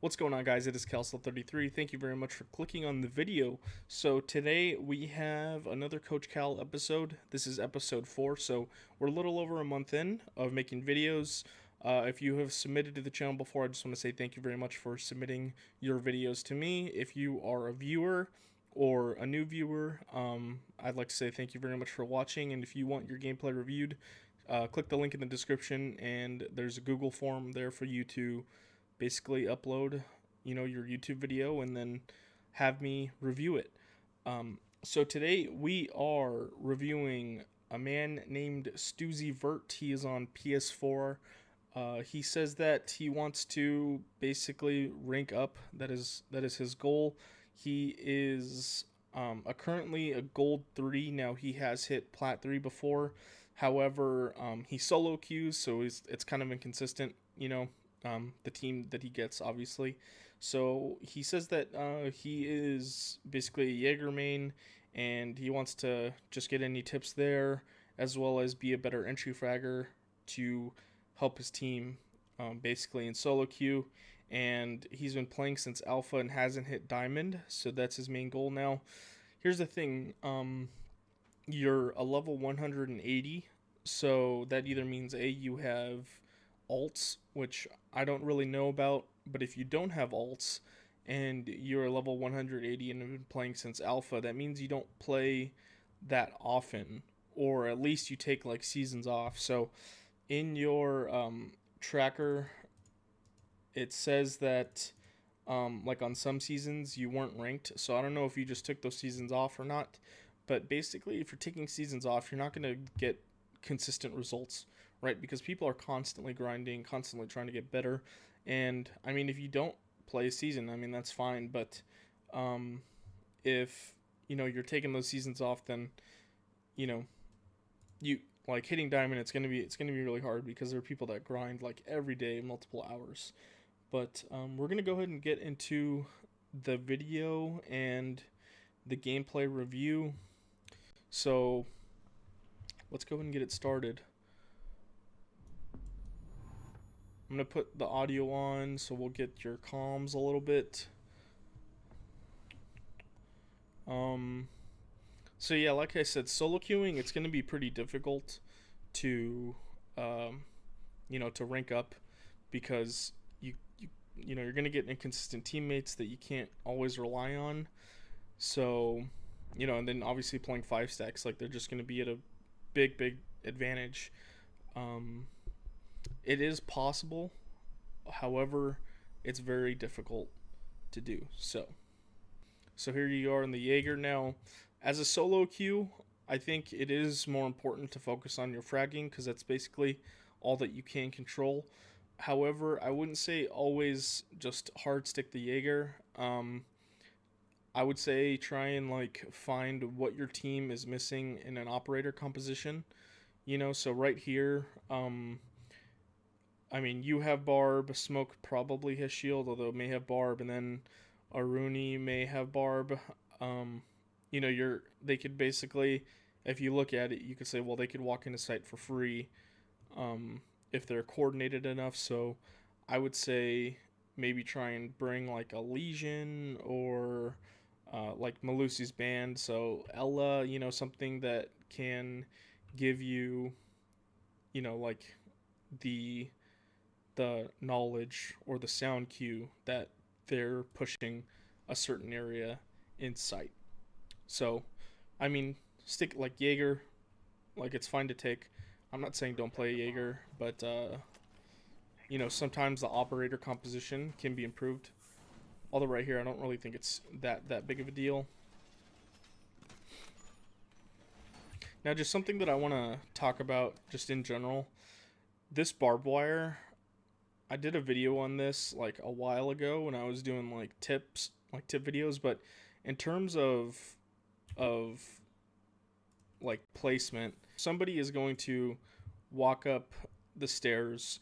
What's going on, guys? It is Calcel33. Thank you very much for clicking on the video. So today we have another Coach Cal episode. This is episode 4, so we're a little over a month in of making videos. If you have submitted to the channel before, I just want to say thank you very much for submitting your videos to me. If you are a viewer or a new viewer, I'd like to say thank you very much for watching. And if you want your gameplay reviewed, click the link in the description, and there's a Google form there for you to basically upload, your YouTube video and then have me review it. So today we are reviewing a man named Stuzy Vert. He is on PS4. He says that he wants to basically rank up. That is his goal. He is currently a gold 3. Now he has hit plat 3 before. However, he solo queues, so it's kind of inconsistent. The team that he gets, obviously. So he says that he is basically a Jaeger main, and he wants to just get any tips there, as well as be a better entry fragger to help his team, basically in solo queue. And he's been playing since alpha and hasn't hit diamond, so that's his main goal now. Here's the thing, you're a level 180, so that either means you have alts, which I don't really know about, but if you don't have alts and you're level 180 and have been playing since alpha, that means you don't play that often, or at least you take like seasons off. So in your tracker, it says that like on some seasons you weren't ranked, so I don't know if you just took those seasons off or not. But basically, if you're taking seasons off, you're not going to get consistent results, right? Because people are constantly grinding, constantly trying to get better. And I mean, if you don't play a season, I mean, that's fine. But if you're taking those seasons off, then you like hitting diamond. It's gonna be really hard because there are people that grind like every day, multiple hours. But we're gonna go ahead and get into the video and the gameplay review. So let's go ahead and get it started. I'm going to put the audio on so we'll get your comms a little bit. So yeah, like I said, solo queuing, it's going to be pretty difficult to, to rank up, because you're going to get inconsistent teammates that you can't always rely on. So, and then obviously playing 5 stacks, like they're just going to be at a big advantage. It is possible, however, it's very difficult to do. So here you are in the Jaeger. Now, as a solo queue, I think it is more important to focus on your fragging, because that's basically all that you can control. However, I wouldn't say always just hard stick the Jaeger. I would say try and like find what your team is missing in an operator composition. So right here, I mean, you have Barb. Smoke probably has shield, although it may have Barb, and then Aruni may have Barb. They could basically, if you look at it, you could say, well, they could walk into site for free, if they're coordinated enough. So I would say maybe try and bring like a Legion or like Malusi's band. So Ella, something that can give you, like the knowledge or the sound cue that they're pushing a certain area in sight. So, I mean, stick like Jaeger, like it's fine to take. I'm not saying don't play Jaeger, but sometimes the operator composition can be improved. Although right here, I don't really think it's that big of a deal. Now, just something that I want to talk about just in general. This barbed wire, I did a video on this like a while ago when I was doing like tip videos, but in terms of like placement, somebody is going to walk up the stairs.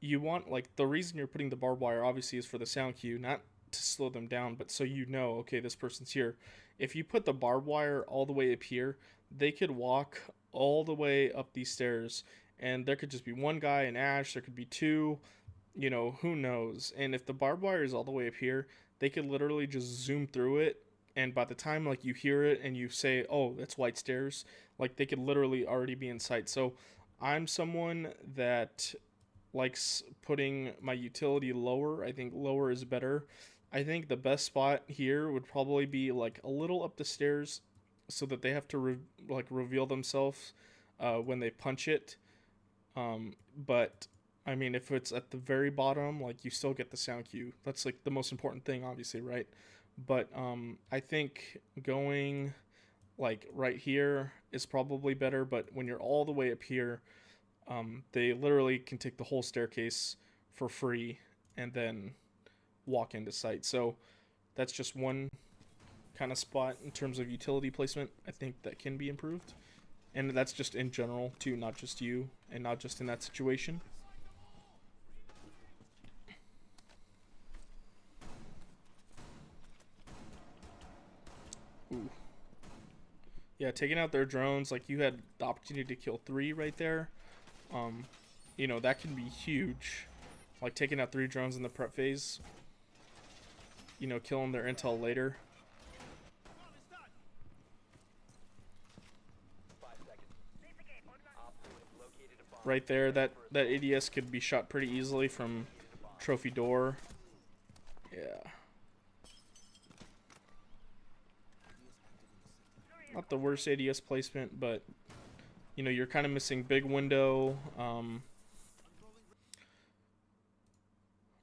You want, like, the reason you're putting the barbed wire obviously is for the sound cue, not to slow them down, but so okay, this person's here. If you put the barbed wire all the way up here, they could walk all the way up these stairs, and there could just be one guy in Ash, there could be two, who knows? And if the barbed wire is all the way up here, they could literally just zoom through it. And by the time like you hear it and you say, "Oh, that's white stairs," like they could literally already be in sight. So I'm someone that likes putting my utility lower. I think lower is better. I think the best spot here would probably be like a little up the stairs, so that they have to reveal themselves when they punch it. But I mean, if it's at the very bottom, like you still get the sound cue. That's like the most important thing, obviously, right? But I think going like right here is probably better. But when you're all the way up here, they literally can take the whole staircase for free and then walk into sight. So that's just one kind of spot in terms of utility placement. I think that can be improved, and that's just in general too, not just you, and not just in that situation. Ooh. Yeah, taking out their drones, like you had the opportunity to kill 3 right there. Um, that can be huge. Like taking out 3 drones in the prep phase. Killing their intel later. Right there, that ADS could be shot pretty easily from trophy door. Yeah. Not the worst ADS placement, but you're kind of missing big window.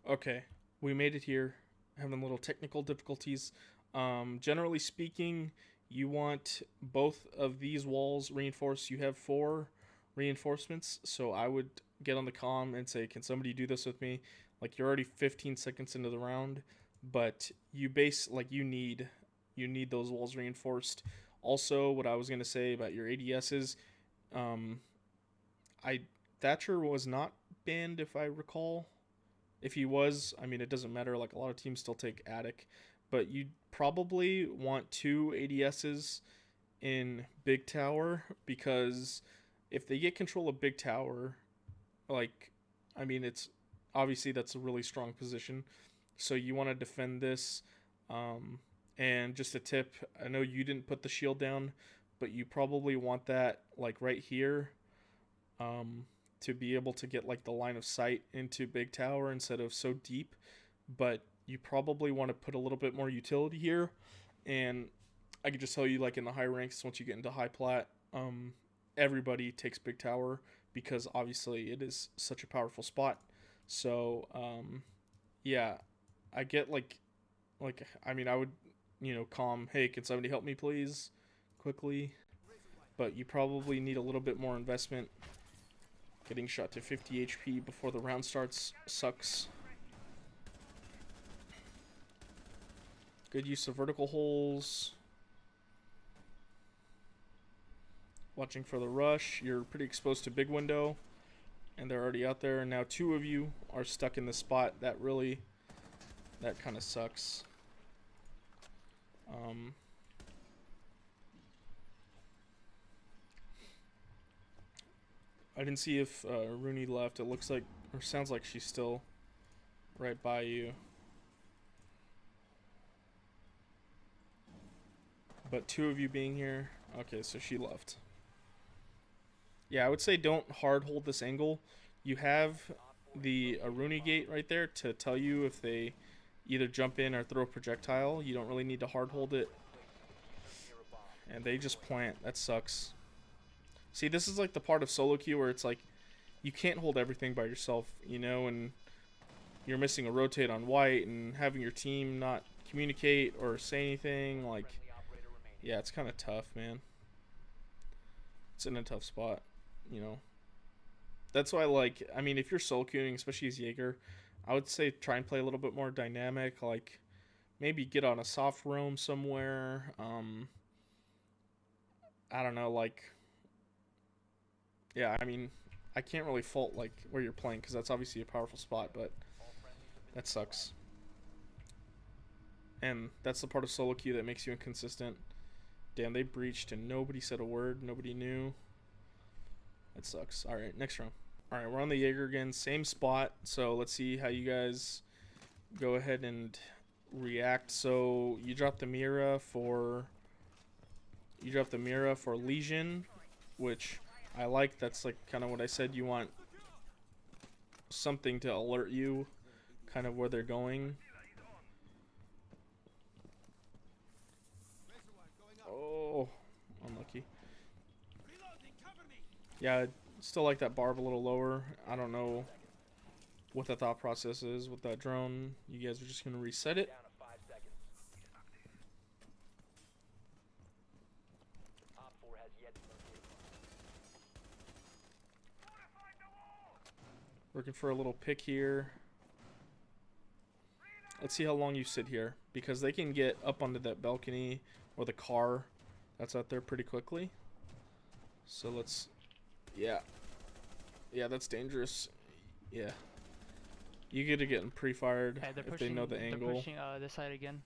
Okay, we made it here. Having little technical difficulties. Generally speaking, you want both of these walls reinforced. You have 4 reinforcements, so I would get on the comm and say, "Can somebody do this with me?" Like you're already 15 seconds into the round, but you need those walls reinforced. Also, what I was gonna say about your ADSs, um, I Thatcher was not banned if I recall. If he was, I mean, it doesn't matter. Like a lot of teams still take Attic, but you probably want 2 ADSs in Big Tower because if they get control of Big Tower, like, I mean, it's obviously that's a really strong position. So you want to defend this. Um, and just a tip, I know you didn't put the shield down, but you probably want that like right here, um, to be able to get like the line of sight into Big Tower instead of so deep. But you probably want to put a little bit more utility here. And I could just tell you, like in the high ranks, once you get into high plat, everybody takes Big Tower because obviously it is such a powerful spot. So yeah, I get like I mean I would calm. Hey, can somebody help me please, quickly? But you probably need a little bit more investment. Getting shot to 50 HP before the round starts sucks. Good use of vertical holes. Watching for the rush. You're pretty exposed to big window, and they're already out there. And now 2 of you are stuck in the spot. That kind of sucks. I didn't see if Rooney left. It looks like, or sounds like she's still right by you. But 2 of you being here. Okay, so she left. Yeah, I would say don't hard hold this angle. You have the Rooney gate right there to tell you if they either jump in or throw a projectile. You don't really need to hard hold it. And they just plant. That sucks. See, this is like the part of SoloQ where it's like you can't hold everything by yourself, and you're missing a rotate on white and having your team not communicate or say anything. Like, yeah, it's kind of tough, man. It's in a tough spot, you know. That's why, like, I mean, if you're solo-queuing, especially as Jaeger, I would say try and play a little bit more dynamic. Like, maybe get on a soft roam somewhere. I don't know, like, yeah, I mean, I can't really fault, like, where you're playing, because that's obviously a powerful spot, but that sucks. And that's the part of solo queue that makes you inconsistent. Damn, they breached and nobody said a word. Nobody knew. That sucks. Alright, next round. Alright, we're on the Jaeger again. Same spot. So let's see how you guys go ahead and react. So you drop the Mira for Legion, which I like. That's like kind of what I said. You want something to alert you kind of where they're going. Oh, unlucky. Yeah, I still like that barb a little lower. I don't know what the thought process is with that drone. You guys are just going to reset it. Looking for a little pick here. Let's see how long you sit here, because they can get up onto that balcony or the car that's out there pretty quickly. So let's, yeah, that's dangerous. Yeah, you get to get them pre-fired if they know the angle. They're pushing this side again.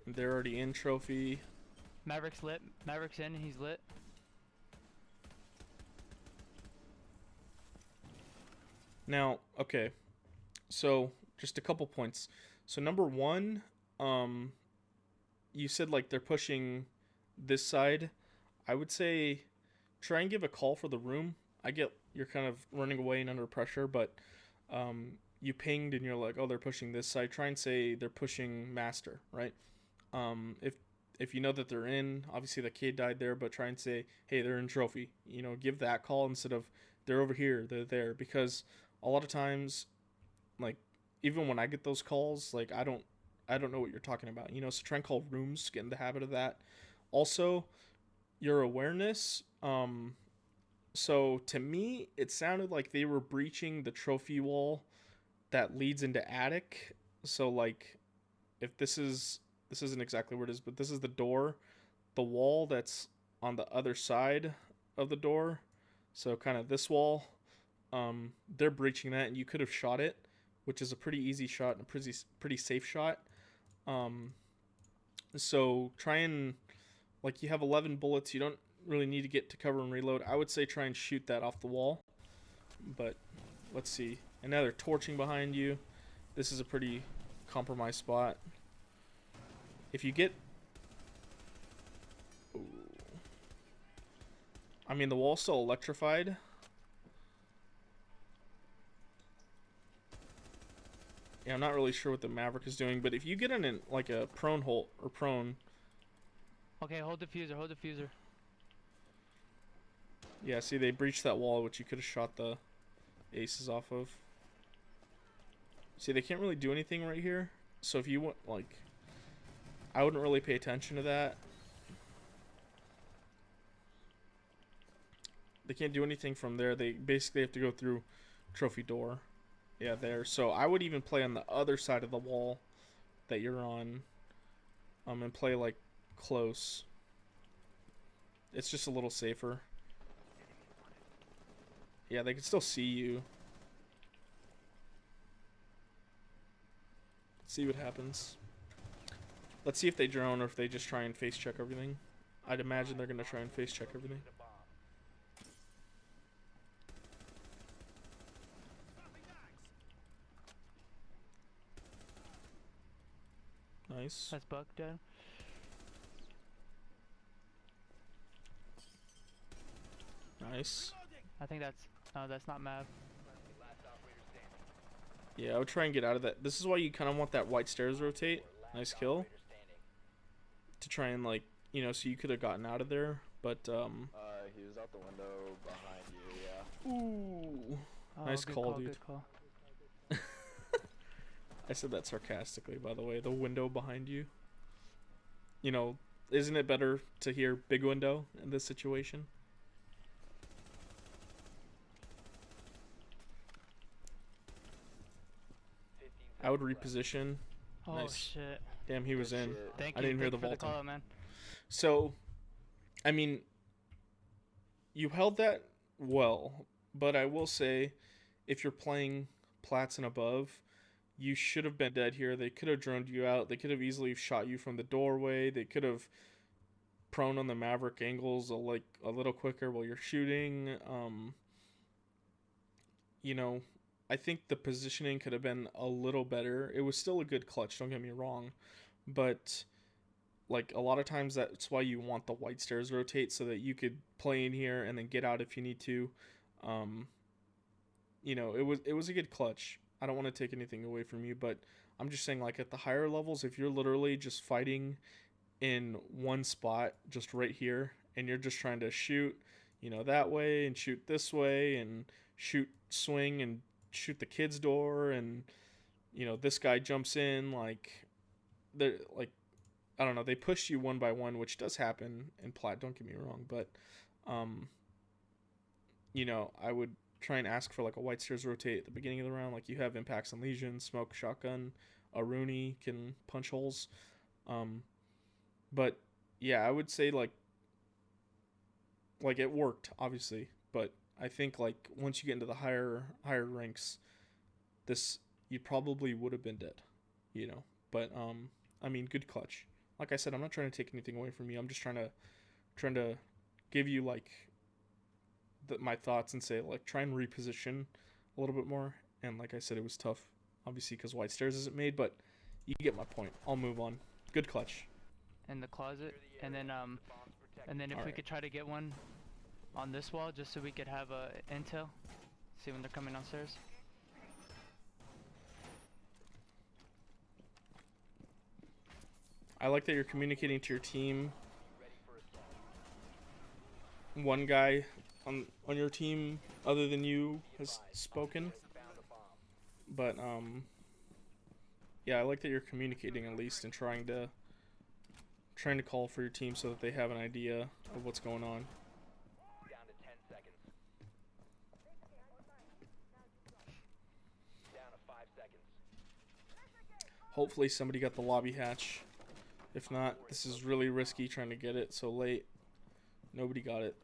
They're already in trophy. Maverick's lit. Maverick's in. He's lit. Now, okay, so just a couple points. So number one, you said like they're pushing this side. I would say try and give a call for the room. I get you're kind of running away and under pressure, but you pinged and you're like, oh, they're pushing this side. Try and say they're pushing master, right? If you know that they're in, obviously the kid died there, but try and say, hey, they're in trophy. You know, give that call instead of they're over here, they're there, because a lot of times, like, even when I get those calls, like, I don't know what you're talking about, you know. So try and call rooms, get in the habit of that. Also, your awareness, so to me it sounded like they were breaching the trophy wall that leads into attic. So like, if this isn't exactly where it is, but this is the door, the wall that's on the other side of the door, so kind of this wall, they're breaching that, and you could have shot it, which is a pretty easy shot and a pretty safe shot. So try and, like, you have 11 bullets, you don't really need to get to cover and reload. I would say try and shoot that off the wall, but let's see. And now they're torching behind you. This is a pretty compromised spot. If you get, ooh, I mean, the wall's still electrified. Yeah, I'm not really sure what the Maverick is doing, but if you get in like a prone hold or prone. Okay, hold diffuser, hold diffuser. Yeah, see, they breached that wall, which you could have shot the aces off of. See, they can't really do anything right here. So if you want, like, I wouldn't really pay attention to that. They can't do anything from there. They basically have to go through trophy door. Yeah, there. So I would even play on the other side of the wall that you're on, and play like close. It's just a little safer. Yeah, they can still see you. Let's see what happens. Let's see if they drone or if they just try and face check everything. I'd imagine they're gonna try and face check everything. Nice. That's Buck dead. Nice. I think that's no, that's not Mav. Yeah, I would try and get out of that. This is why you kind of want that white stairs rotate. Nice kill. To try and, like, you know, so you could have gotten out of there, but he was out the window behind you, yeah. Ooh. Oh, Nice call, dude. Good call. I said that sarcastically, by the way. The window behind you. You know, isn't it better to hear big window in this situation? I would reposition. Oh Nice. shit. Damn, he was in. Thank you. I didn't hear the for the vault. call out, man. So, I mean, you held that well, but I will say, if you're playing plats and above, you should have been dead here. They could have droned you out. They could have easily shot you from the doorway. They could have prone on the Maverick angles a little quicker while you're shooting. You know, I think the positioning could have been a little better. It was still a good clutch, don't get me wrong, but like a lot of times that's why you want the white stairs rotate so that you could play in here and then get out if you need to. Um, it was a good clutch. I don't want to take anything away from you, but I'm just saying like at the higher levels, if you're literally just fighting in one spot, just right here, and you're just trying to shoot, that way and shoot this way and shoot swing and shoot the kid's door and this guy jumps in like they're like I don't know, they push you one by one, which does happen in plat, don't get me wrong, but um I would try and ask for like a white stairs rotate at the beginning of the round, like you have impacts on legion, smoke, shotgun, a Rooney can punch holes. But yeah, I would say like it worked obviously, but I think like once you get into the higher ranks, this you probably would have been dead, But I mean, good clutch. Like I said, I'm not trying to take anything away from you. I'm just trying to give you like my thoughts and say like try and reposition a little bit more. And like I said, it was tough, obviously because white stairs isn't made, but you get my point. I'll move on. Good clutch. In the closet, and then if All we right. could try to get one on this wall, just so we could have a intel, see when they're coming downstairs. I like that you're communicating to your team. One guy on your team other than you has spoken, but yeah, I like that you're communicating at least and trying to call for your team so that they have an idea of what's going on. Down to 10 seconds. Down to 5 seconds. Hopefully somebody got the lobby hatch. If not, this is really risky trying to get it so late. Nobody got it.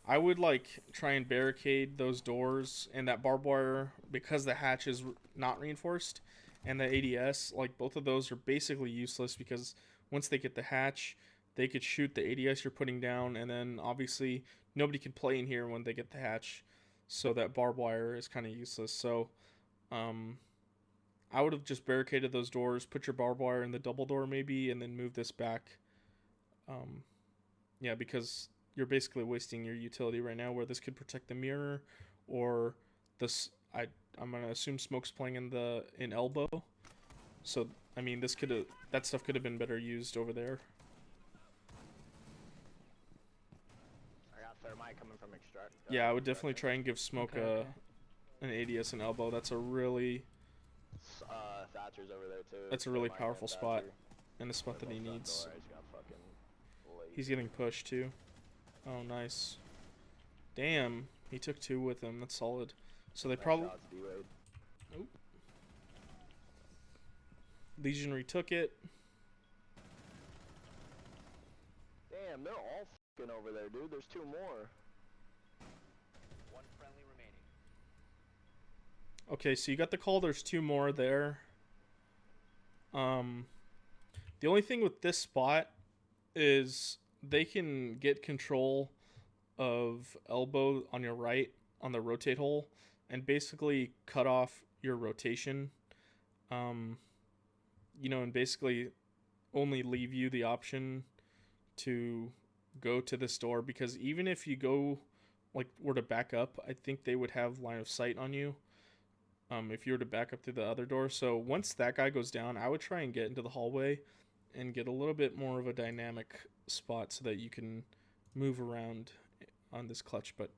I would like try and barricade those doors and that barbed wire because the hatch is not reinforced and the ADS, like both of those are basically useless because once they get the hatch, they could shoot the ADS you're putting down, and then obviously nobody can play in here when they get the hatch. So that barbed wire is kind of useless. So um I would have just barricaded those doors, put your barbed wire in the double door maybe, and then move this back. Um, yeah, because you're basically wasting your utility right now. Where this could protect the mirror, or this. I'm gonna assume smoke's playing in elbow. So I mean, that stuff could have been better used over there. I got thermite coming from extract. Yeah, I would definitely try and give smoke Okay. an ADS and elbow. That's a really Thatcher's over there too. That's a really Thermite powerful and spot Thatcher. and a spot that he Front needs. door, I just got fucking laid. He's getting pushed too. Oh, nice. Damn, he took two with him. That's solid. So they Nice probably shots, D-Wade. Legion retook it. Damn, they're all fucking over there, dude. There's 2 more. One friendly remaining. Okay, so you got the call. There's 2 more there. The only thing with this spot is they can get control of elbow on your right on the rotate hole and basically cut off your rotation. And basically only leave you the option to go to this door, because even if you go like were to back up, I think they would have line of sight on you. If you were to back up through the other door. So once that guy goes down, I would try and get into the hallway and get a little bit more of a dynamic spot so that you can move around on this clutch. But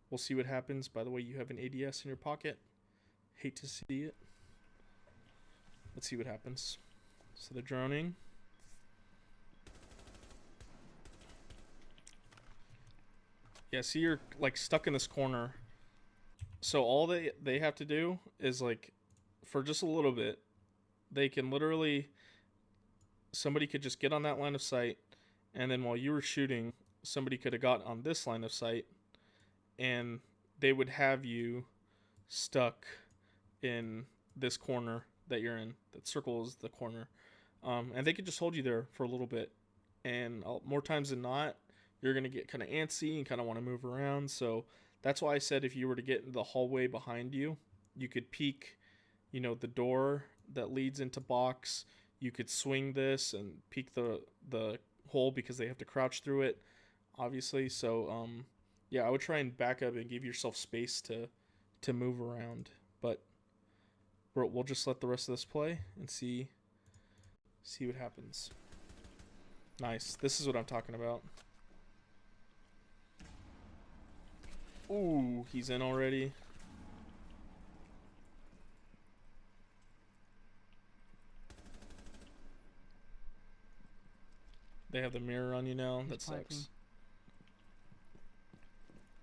we'll see what happens. By the way, you have an ADS in your pocket. Hate to see it. Let's see what happens. So they're droning. Yeah, see, you're like stuck in this corner. So all they have to do is like, for just a little bit, they can literally, somebody could just get on that line of sight, and then while you were shooting, somebody could have got on this line of sight, and they would have you stuck in this corner that you're in. That circle is the corner, and they could just hold you there for a little bit, and more times than not, you're gonna get kind of antsy and kind of want to move around. So that's why I said if you were to get in the hallway behind you, you could peek, the door that leads into box. You could swing this and peek the hole because they have to crouch through it, obviously. So yeah, I would try and back up and give yourself space to move around. But we'll just let the rest of this play and see what happens. Nice. This is what I'm talking about. Ooh, he's in already. They have the mirror on you now. That sucks.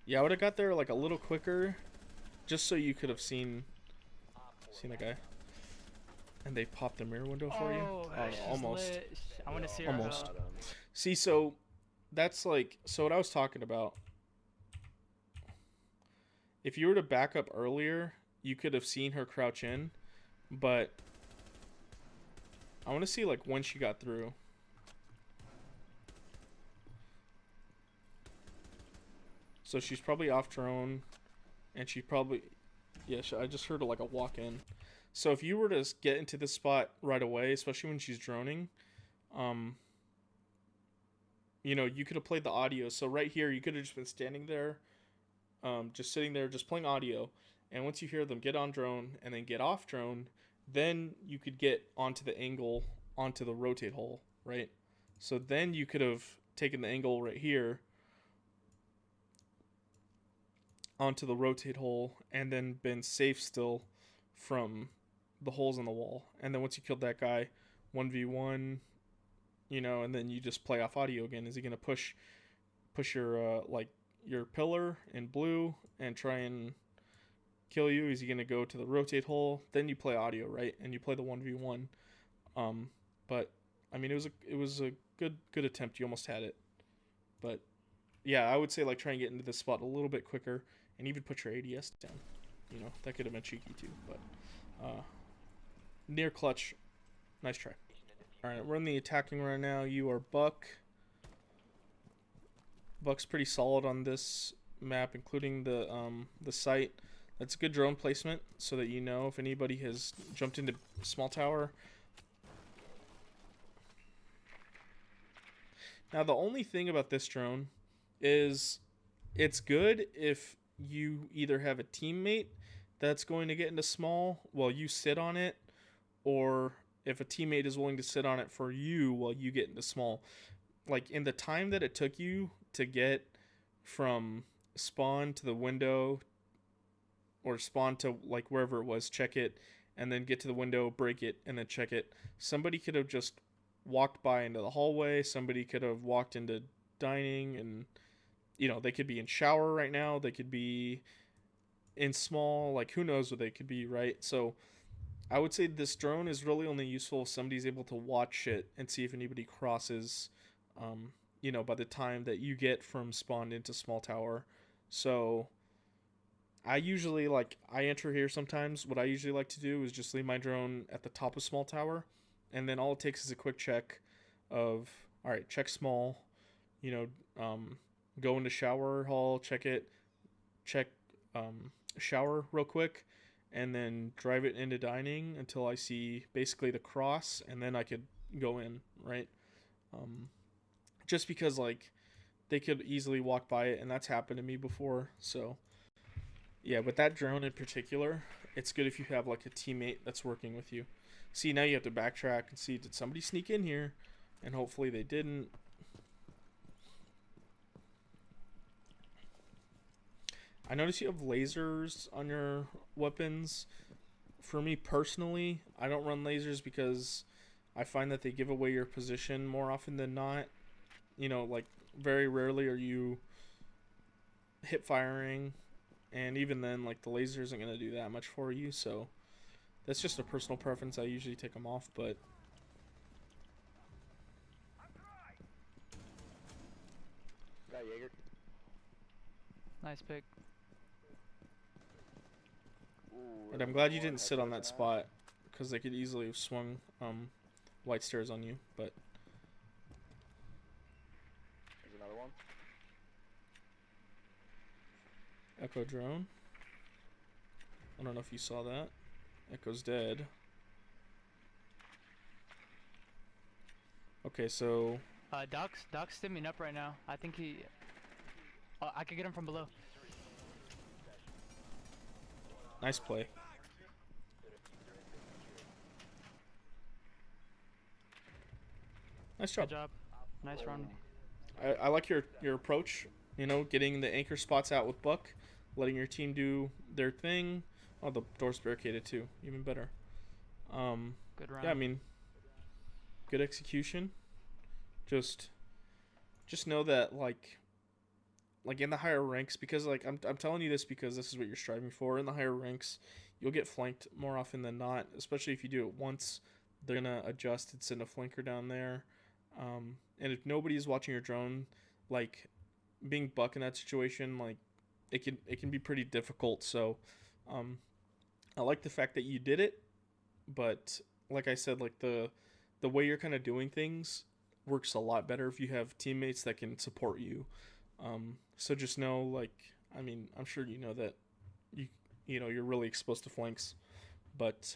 Yeah, I would have got there like a little quicker, just so you could have seen the guy. And they popped the mirror window for you. Oh, Almost. lit. I want to see her Almost. go. See, so that's like what I was talking about. If you were to back up earlier, you could have seen her crouch in, but I want to see like when she got through. So she's probably off drone, and she probably, yeah, I just heard like a walk in. So if you were to get into this spot right away, especially when she's droning, you could have played the audio. So right here, you could have just been standing there, just sitting there, just playing audio. And once you hear them get on drone and then get off drone, then you could get onto the angle, onto the rotate hole, right? So then you could have taken the angle right here onto the rotate hole and then been safe still from the holes in the wall. And then once you killed that guy, 1v1, and then you just play off audio again. Is he going to push your your pillar in blue and try and kill you? Is he going to go to the rotate hole? Then you play audio, right? And you play the 1v1. But I mean, it was a good attempt. You almost had it. But yeah, I would say like try and get into this spot a little bit quicker and even put your ADS down. That could have been cheeky too, but near clutch. Nice try. All right, we're in the attacking right now. You are Buck. Buck's pretty solid on this map, including the site. That's good drone placement, so that if anybody has jumped into small tower. Now the only thing about this drone is it's good if you either have a teammate that's going to get into small while you sit on it, or if a teammate is willing to sit on it for you while you get into small. Like in the time that it took you to get from spawn to the window, or spawn to like wherever it was, check it, and then get to the window, break it, and then check it. Somebody could have just walked by into the hallway. Somebody could have walked into dining, and they could be in shower right now. They could be in small, like who knows what they could be, right? So I would say this drone is really only useful if somebody's able to watch it and see if anybody crosses, by the time that you get from spawn into small tower. So I usually I enter here sometimes. What I usually like to do is just leave my drone at the top of small tower, and then all it takes is a quick check of, all right, check small, go into shower hall, check shower real quick, and then drive it into dining until I see basically the cross, and then I could go in, right? Just because they could easily walk by it, and that's happened to me before. So yeah, but that drone in particular, it's good if you have like a teammate that's working with you. See, now you have to backtrack and see, did somebody sneak in here? And hopefully they didn't. I notice you have lasers on your weapons. For me personally, I don't run lasers because I find that they give away your position more often than not. Very rarely are you hip firing, and even then, the laser isn't going to do that much for you. So that's just a personal preference. I usually take them off, but Got Jaeger. Nice pick. Ooh, and I'm glad you didn't sit on that spot, because they could easily have swung white stairs on you. But Echo drone. I don't know if you saw that. Echo's dead. Okay, so Doc's stimming up right now. I think he. I could get him from below. nice play. Nice job. Good job. Nice run. I like your approach. You know, getting the anchor spots out with Buck, letting your team do their thing. Oh, the door's barricaded too. Even better. Good round. Yeah, I mean, good execution. Just know that like in the higher ranks, because like I'm telling you this because this is what you're striving for. In the higher ranks, you'll get flanked more often than not, especially if you do it once. They're gonna adjust and send a flanker down there. And if nobody's watching your drone, like being Buck in that situation, like it can be pretty difficult. So I like the fact that you did it, but like I said, like the way you're kind of doing things works a lot better if you have teammates that can support you. So just know, like, I mean, I'm sure you know that you know you're really exposed to flanks, but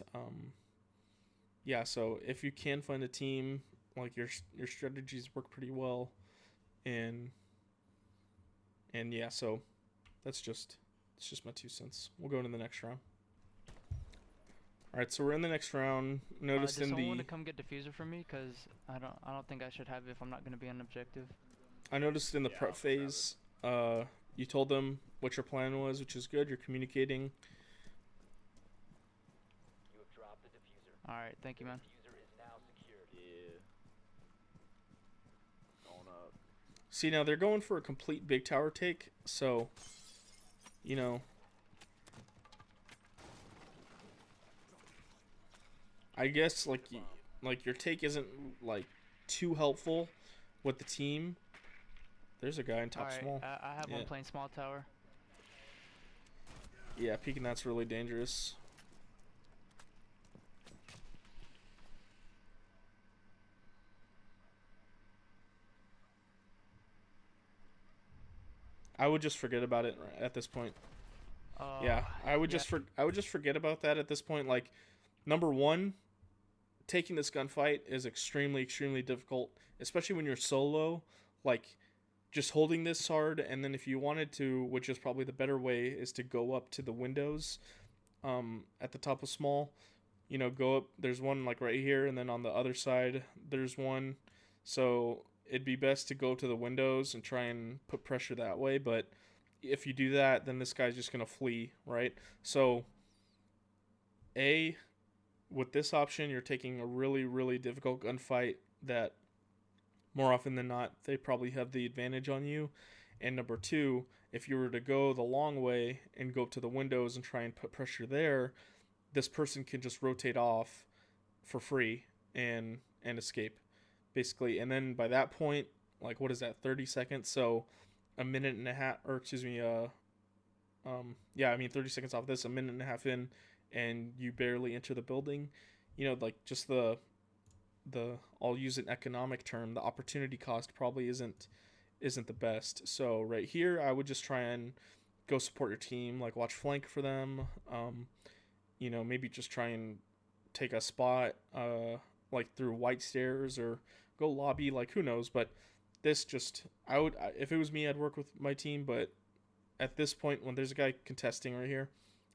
yeah. So if you can find a team, like your strategies work pretty well, and yeah. So that's just it's just my 2 cents. We'll go into the next round. All right, so we're in the next round. Noticed Does in someone the want to come get diffuser from me? Cause I don't think I should have it if I'm not gonna be on objective. I noticed in the prep phase, you told them what your plan was, which is good. You're communicating. You have dropped the diffuser. All right, thank you, man. Diffuser is now secured. Yeah. Going up. See, now they're going for a complete big tower take, so, you know, I guess like your take isn't like too helpful with the team. There's a guy in top All right, small. I have one playing small tower. Yeah, peeking that's really dangerous. I would just forget about it at this point. Yeah, I would just forget about that at this point. Like, number one, taking this gunfight is extremely difficult, especially when you're solo. Like, just holding this hard, and then if you wanted to, which is probably the better way, is to go up to the windows, at the top of small. You know, go up. There's one like right here, and then on the other side, there's one. So it'd be best to go to the windows and try and put pressure that way. But if you do that, then this guy's just gonna flee, right? So, with this option, you're taking a really difficult gunfight that more often than not they probably have the advantage on you. And number two, if you were to go the long way and go up to the windows and try and put pressure there, this person can just rotate off for free and escape, basically. And then by that point, like, what is that, 30 seconds? So a minute and a half, or excuse me, 30 seconds off this, a minute and a half in, and you barely enter the building. You know, like, just the I'll use an economic term, the opportunity cost probably isn't the best. So right here, I would just try and go support your team, like watch flank for them. You know, maybe just try and take a spot, like through white stairs, or go lobby, like, who knows. But this just, if it was me, I'd work with my team. But at this point, when there's a guy contesting right here,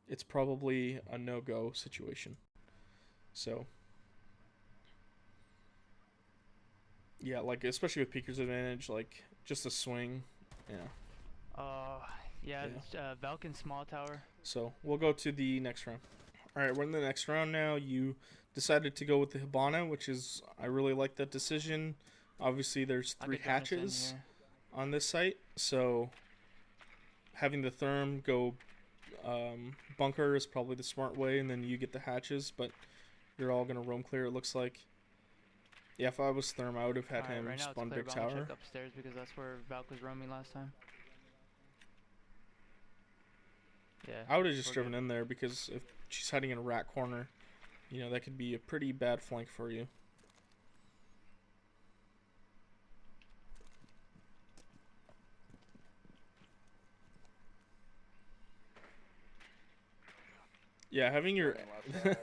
it's probably a no-go situation. So yeah, like, especially with Peeker's advantage, like, just a swing. Yeah. Valken small tower. So we'll go to the next round. All right, we're in the next round now. You decided to go with the Hibana, which is, I really like that decision. Obviously, there's 3 hatches on this site, so having the therm go bunker is probably the smart way, and then you get the hatches, but you're all going to roam clear, it looks like. Yeah, if I was therm, I would have had him right now spawn it's clear, big but I'm gonna tower. check upstairs because that's where Valk was roaming last time. Yeah. I would have just driven in there, because if she's hiding in a rat corner, you know, that could be a pretty bad flank for you. Yeah, having your Turning left side.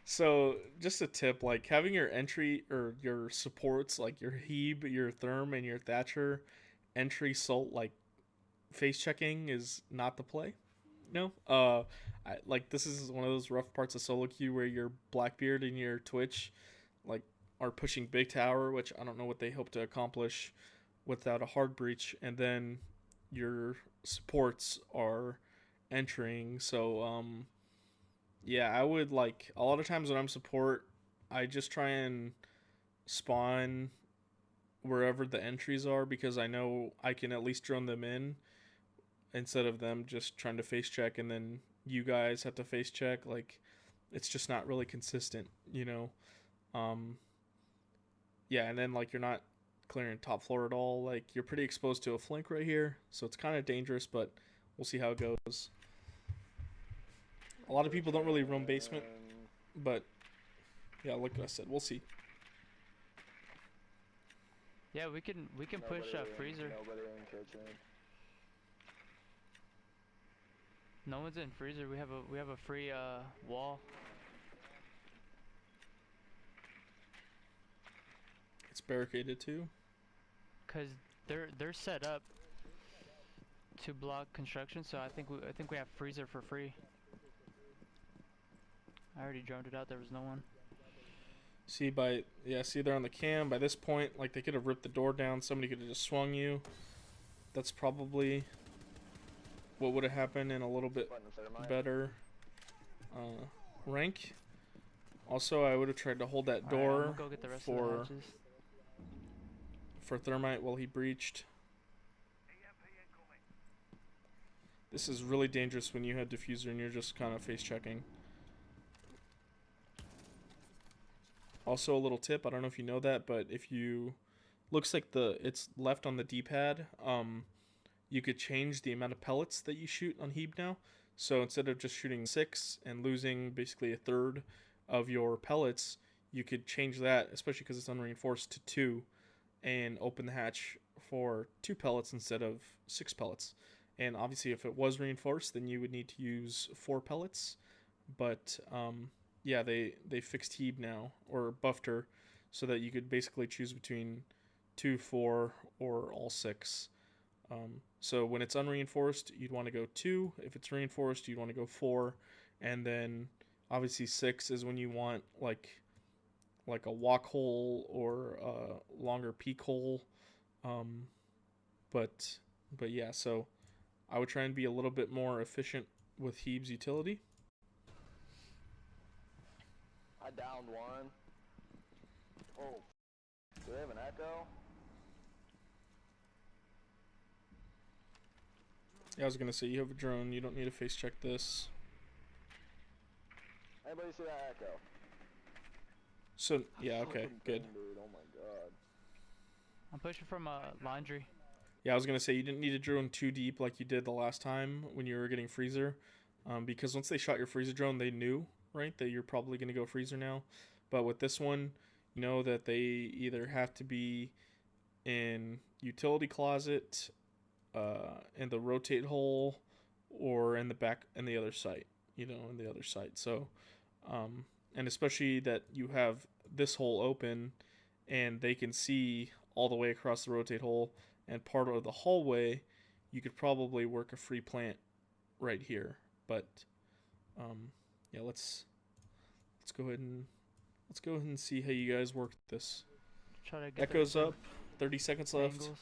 so just a tip, like having your entry or your supports, like your Hebe, your Therm, and your Thatcher entry salt like face checking is not the play. No, like this is one of those rough parts of solo queue where your Blackbeard and your Twitch, like, are pushing big tower, which I don't know what they hope to accomplish without a hard breach, and then your supports are entering. So yeah, I would like a lot of times when I'm support, I just try and spawn wherever the entries are because I know I can at least drone them in instead of them just trying to face check and then you guys have to face check. Like, it's just not really consistent, you know. Um, yeah, and then like you're not clearing top floor at all. Like you're pretty exposed to a flank right here, so it's kind of dangerous. But we'll see how it goes. A lot of people don't really roam basement, but yeah, like I said, we'll see. Yeah, we can push freezer. Nobody in kitchen. No one's in freezer. We have a free wall. It's barricaded too. Cause they're set up to block construction, so I think we have freezer for free. I already droned it out. There was no one. See see they're on the cam. By this point, like they could have ripped the door down. Somebody could have just swung you. That's probably what would have happened in a little bit better rank. Also, I would have tried to hold that Alright, I'm door gonna go get the rest of the for hatches. thermite while he breached. This is really dangerous when you had diffuser and you're just kind of face checking. Also, a little tip, I don't know if you know that, but if you looks like it's left on the D-pad, you could change the amount of pellets that you shoot on Hebe now. So instead of just shooting 6 and losing basically a third of your pellets, you could change that, especially because it's unreinforced, to 2 and open the hatch for 2 pellets instead of 6 pellets. And obviously, if it was reinforced, then you would need to use 4 pellets. But yeah, they fixed Hebe now, or buffed her, so that you could basically choose between 2, 4, or all 6. So when it's unreinforced, you'd want to go 2. If it's reinforced, you'd want to go 4. And then obviously 6 is when you want like a walk hole or a longer peak hole. Um, but yeah, so I would try and be a little bit more efficient with Hebe's utility. I downed one. Oh, do they have an echo? Yeah, I was gonna say you have a drone. You don't need to face check this. Anybody see that echo? So yeah, okay, good. Dude, oh my god. I'm pushing from laundry. Yeah, I was gonna say you didn't need to drone too deep like you did the last time when you were getting freezer, because once they shot your freezer drone, they knew, right, that you're probably gonna go freezer now. But with this one, you know that they either have to be in utility closet, in the rotate hole, or in the back in the other site. You know, in the other site. So, and especially that you have this hole open, and they can see all the way across the rotate hole and part of the hallway, you could probably work a free plant right here. But yeah, let's go ahead and see how you guys work this. Try to get Echoes up. 30 seconds left. angles.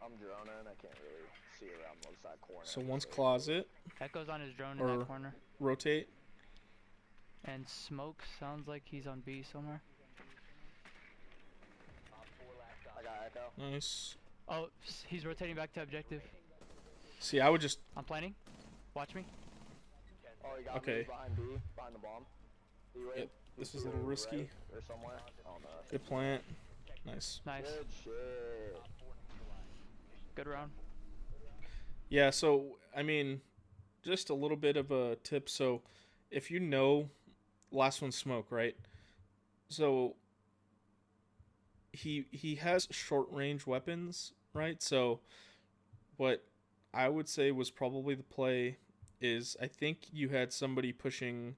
I'm droning. I can't really see around the side corner. So one's closet Echoes on his drone in or that corner. rotate. And smoke sounds like he's on B somewhere. I got echo. Nice. Oh, he's rotating back to objective. See, I would just I'm planning. Watch me. Oh, he got Okay. me behind B, behind the bomb. Yep, this is a little risky. Right or somewhere. Oh no. Good plant. Nice. Nice. Good shit. Good round. Yeah, so I mean, just a little bit of a tip. So if you know last one smoke, right? So he has short range weapons, right? So what I would say was probably the play is I think you had somebody pushing.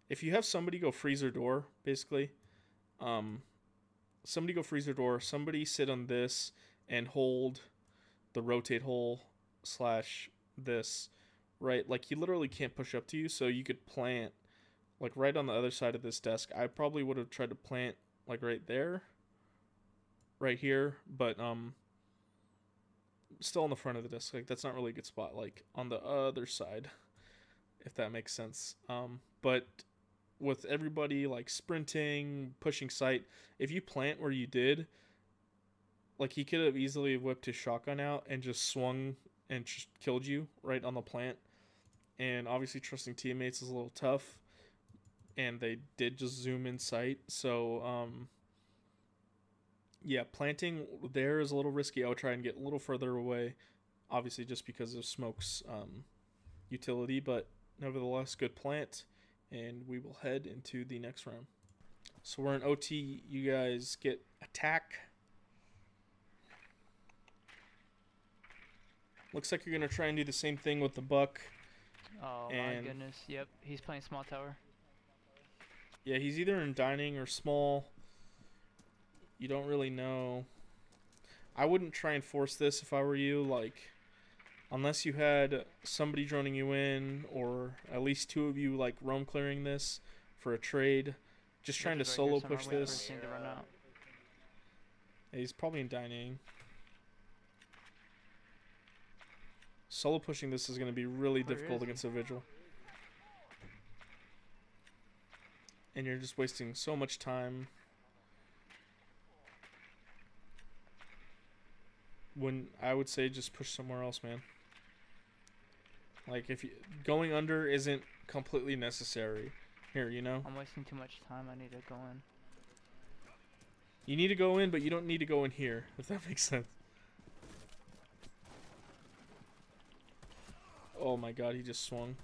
If you have somebody go freezer door, basically, um, somebody go freezer door, somebody sit on this and hold the rotate hole slash this, right? Like he literally can't push up to you, so you could plant like right on the other side of this desk. I probably would have tried to plant like right there, right here, but still on the front of the desk. Like that's not really a good spot. Like on the other side, if that makes sense. But with everybody like sprinting, pushing sight, if you plant where you did, like he could have easily whipped his shotgun out and just swung and just killed you right on the plant. And obviously, trusting teammates is a little tough, and they did just zoom in sight. So, yeah, planting there is a little risky. I would try and get a little further away, obviously, just because of Smoke's utility, but nevertheless, good plant. And we will head into the next round. So we're in OT. You guys get attack. Looks like you're going to try and do the same thing with the buck. Oh my goodness. Yep, he's playing small tower. Yeah, he's either in dining or small. You don't really know. I wouldn't try and force this if I were you. Like, unless you had somebody droning you in, or at least two of you like roam clearing this for a trade. Just trying to solo push this. Yeah, he's probably in dining. Solo pushing this is going to be really difficult against a Vigil. And you're just wasting so much time. When I would say just push somewhere else, man. Like if you going under isn't completely necessary here, you know? I'm wasting too much time. I need to go in. You need to go in, but you don't need to go in here, if that makes sense. Oh my god, he just swung.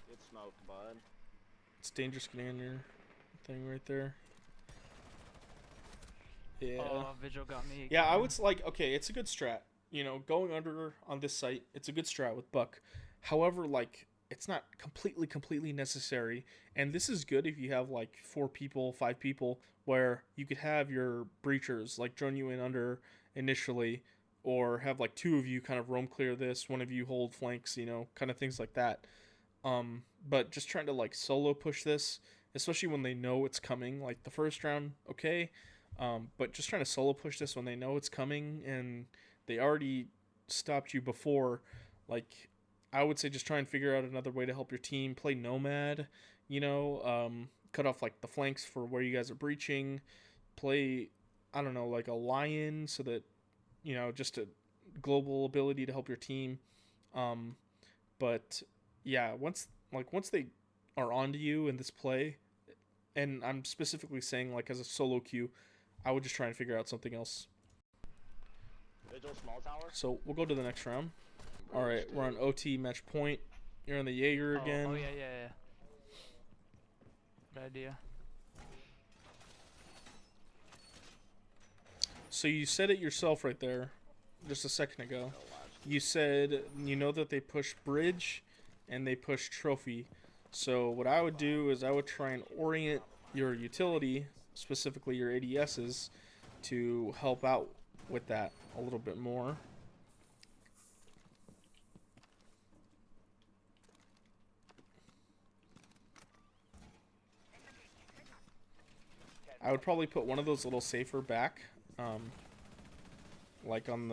It's smoked, bud. It's dangerous getting on your thing right there. Yeah. Oh, Vigil got me again. Yeah, I would like, okay, it's a good strat. You know, going under on this site, it's a good strat with Buck. However, like, it's not completely necessary. And this is good if you have like 4 people, 5 people, where you could have your breachers like drone you in under initially, or have like 2 of you kind of roam clear this, 1 of you hold flanks, you know, kind of things like that. But just trying to like solo push this, especially when they know it's coming. Like the first round, okay, but just trying to solo push this when they know it's coming and they already stopped you before. Like, I would say just try and figure out another way to help your team. Play Nomad, you know, cut off like the flanks for where you guys are breaching. Play, I don't know, like a Lion so that, you know, just a global ability to help your team. But yeah, once they are onto you in this play, and I'm specifically saying like as a solo queue, I would just try and figure out something else. Vigil small tower. So we'll go to the next round. All right, we're on OT match point. You're on the Jaeger again. Oh yeah. Good idea. So you said it yourself right there, just a second ago. You said you know that they push bridge, and they push trophy. So what I would do is I would try and orient your utility, specifically your ADSs, to help out with that a little bit more. I would probably put one of those little safer back, like on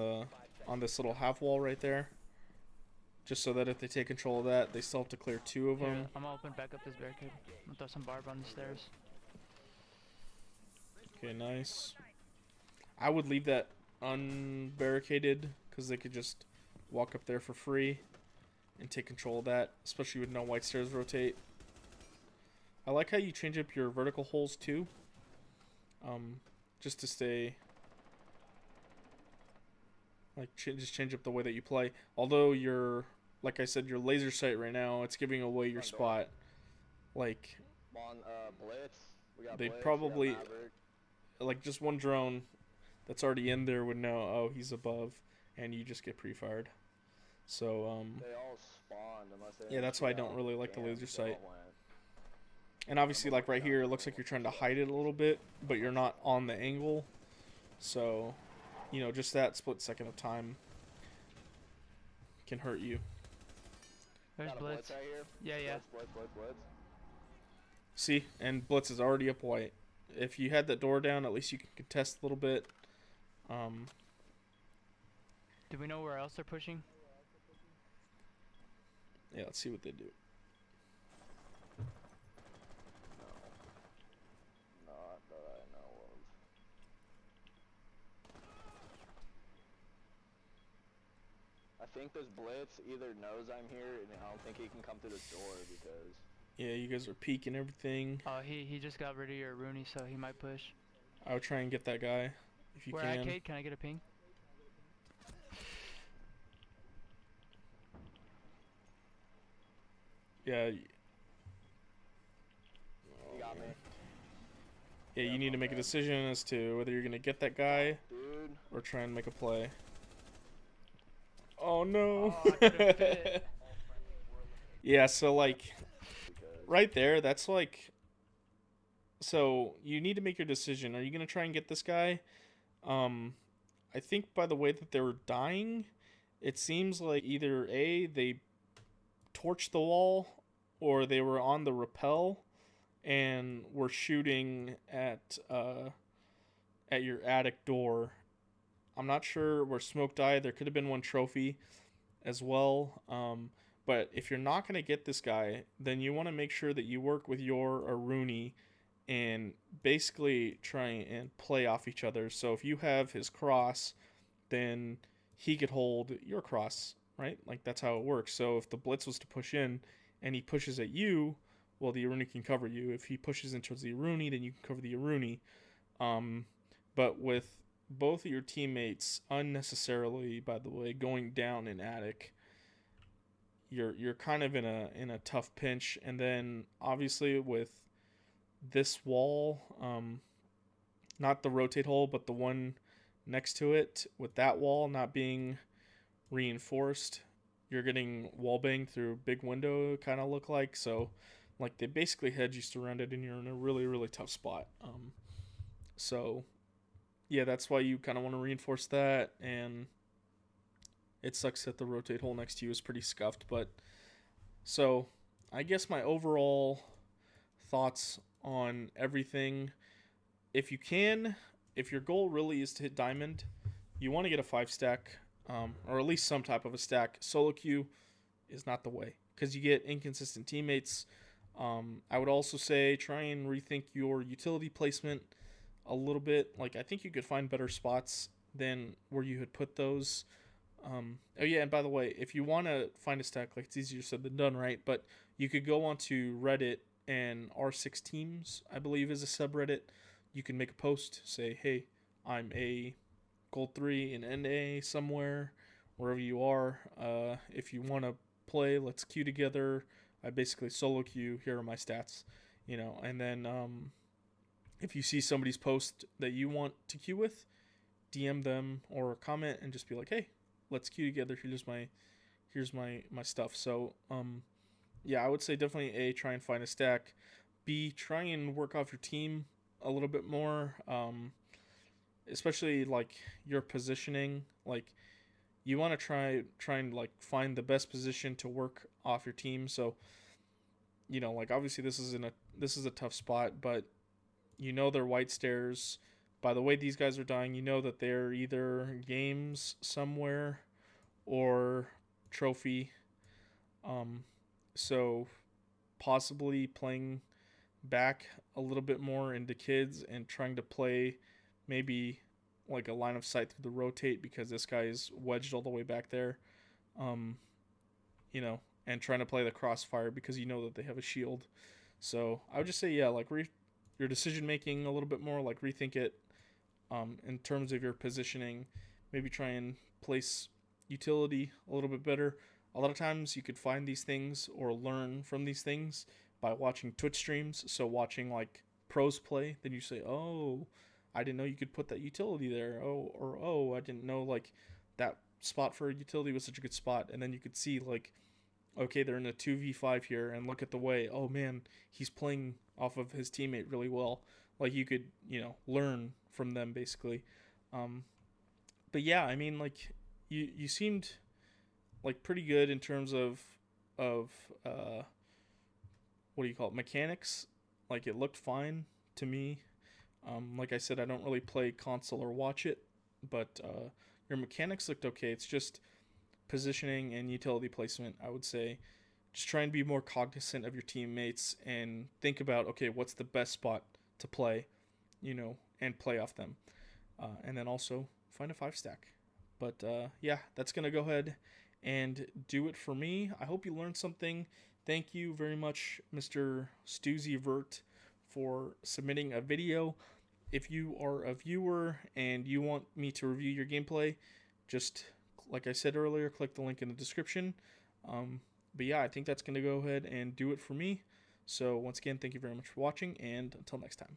this little half wall right there, just so that if they take control of that, they still have to clear 2 of them. Here, I'm gonna open back up this barricade. I'm gonna throw some barb on the stairs. Okay, nice. I would leave that unbarricaded because they could just walk up there for free and take control of that, especially with no white stairs rotate. I like how you change up your vertical holes too, just to stay like just change up the way that you play. Although your, like I said, your laser sight right now, it's giving away your spot. Like I'm on Blitz. We got They'd Blitz. probably, We got Maverick. like, just one drone that's already in there would know, oh, he's above, and you just get pre-fired. So, They all spawned unless they yeah, didn't that's shoot why I don't out. really like the Damn, laser they sight. all went. And obviously, I'm like right looking here, out it for looks like you're trying to this hide it a little bit, but you're not on the angle. So, you know, just that split second of time can hurt you. There's Got a Blitz. Blitz right here. Yeah, yeah. Blitz. See, and Blitz is already up white. If you had that door down, at least you can contest a little bit. Do we know where else they're pushing? Yeah, let's see what they do. Not that I know of. I think this Blitz either knows I'm here, and I don't think he can come through the door because. Yeah, you guys are peeking everything. Oh, he just got rid of your Rooney, so he might push. I would try and get that guy if you Where can. at, Kate? Can I get a ping? Yeah. You got me. Yeah, you need to make a decision as to whether you're gonna get that guy Dude. or try and make a play. Oh no. Oh, I could've fit. Yeah, so like Because right there, that's like, so you need to make your decision. Are you gonna try and get this guy? I think by the way that they were dying, it seems like either A, they torched the wall, or they were on the rappel and were shooting at your attic door. I'm not sure where smoke died. There could have been one trophy as well. But if you're not going to get this guy, then you want to make sure that you work with your Aruni and basically try and play off each other. So if you have his cross, then he could hold your cross, right? Like that's how it works. So if the blitz was to push in and he pushes at you, well, the Aruni can cover you. If he pushes in towards the Aruni, then you can cover the Aruni. But with both of your teammates unnecessarily, by the way, going down in attic, you're kind of in a tough pinch. And then obviously with this wall, not the rotate hole, but the one next to it, with that wall not being reinforced, you're getting wall banged through big window, kind of look like. So like they basically had you surrounded and you're in a really, really tough spot. So yeah, that's why you kind of want to reinforce that. And it sucks that the rotate hole next to you is pretty scuffed. But so I guess my overall thoughts on everything, if you can, if your goal really is to hit diamond, you want to get a 5-stack, or at least some type of a stack. SoloQ is not the way because you get inconsistent teammates. I would also say try and rethink your utility placement a little bit. Like I think you could find better spots than where you had put those. Oh yeah, and by the way, if you want to find a stack, like it's easier said than done, right? But you could go onto Reddit, and R6 Teams, I believe, is a subreddit. You can make a post, say, hey, I'm a gold 3 in NA somewhere, wherever you are. If you want to play, let's queue together. I basically solo queue. Here are my stats, and then if you see somebody's post that you want to queue with, DM them or comment and just be like, hey, let's queue together. Here's my stuff. So yeah, I would say definitely A, try and find a stack. B, try and work off your team a little bit more, especially like your positioning. Like you want to try and like find the best position to work off your team. So like obviously this is a tough spot, but they're white stairs. By the way these guys are dying, that they're either games somewhere or trophy. So possibly playing back a little bit more into kids and trying to play maybe like a line of sight through the rotate because this guy is wedged all the way back there. And trying to play the crossfire because that they have a shield. So I would just say, yeah, like your decision making a little bit more, like rethink it in terms of your positioning. Maybe try and place utility a little bit better. A lot of times you could find these things or learn from these things by watching Twitch streams. So watching like pros play, then you say, oh, I didn't know you could put that utility there. Oh, I didn't know like that spot for a utility was such a good spot. And then you could see like, okay, they're in a 2v5 here, and look at the way, oh man, he's playing off of his teammate really well. Like you could, learn from them basically. Um, but yeah, I mean, like you seemed like pretty good in terms of what do you call it, mechanics. Like it looked fine to me. Like I said, I don't really play console or watch it, but your mechanics looked okay. It's just positioning and utility placement, I would say. Just try and be more cognizant of your teammates and think about, okay, what's the best spot to play, and play off them. And then also find a 5 stack. But yeah, that's going to go ahead and do it for me. I hope you learned something. Thank you very much, Mr. Stoozy Vert, for submitting a video. If you are a viewer and you want me to review your gameplay, just like I said earlier, click the link in the description. But yeah, I think that's going to go ahead and do it for me. So once again, thank you very much for watching, and until next time.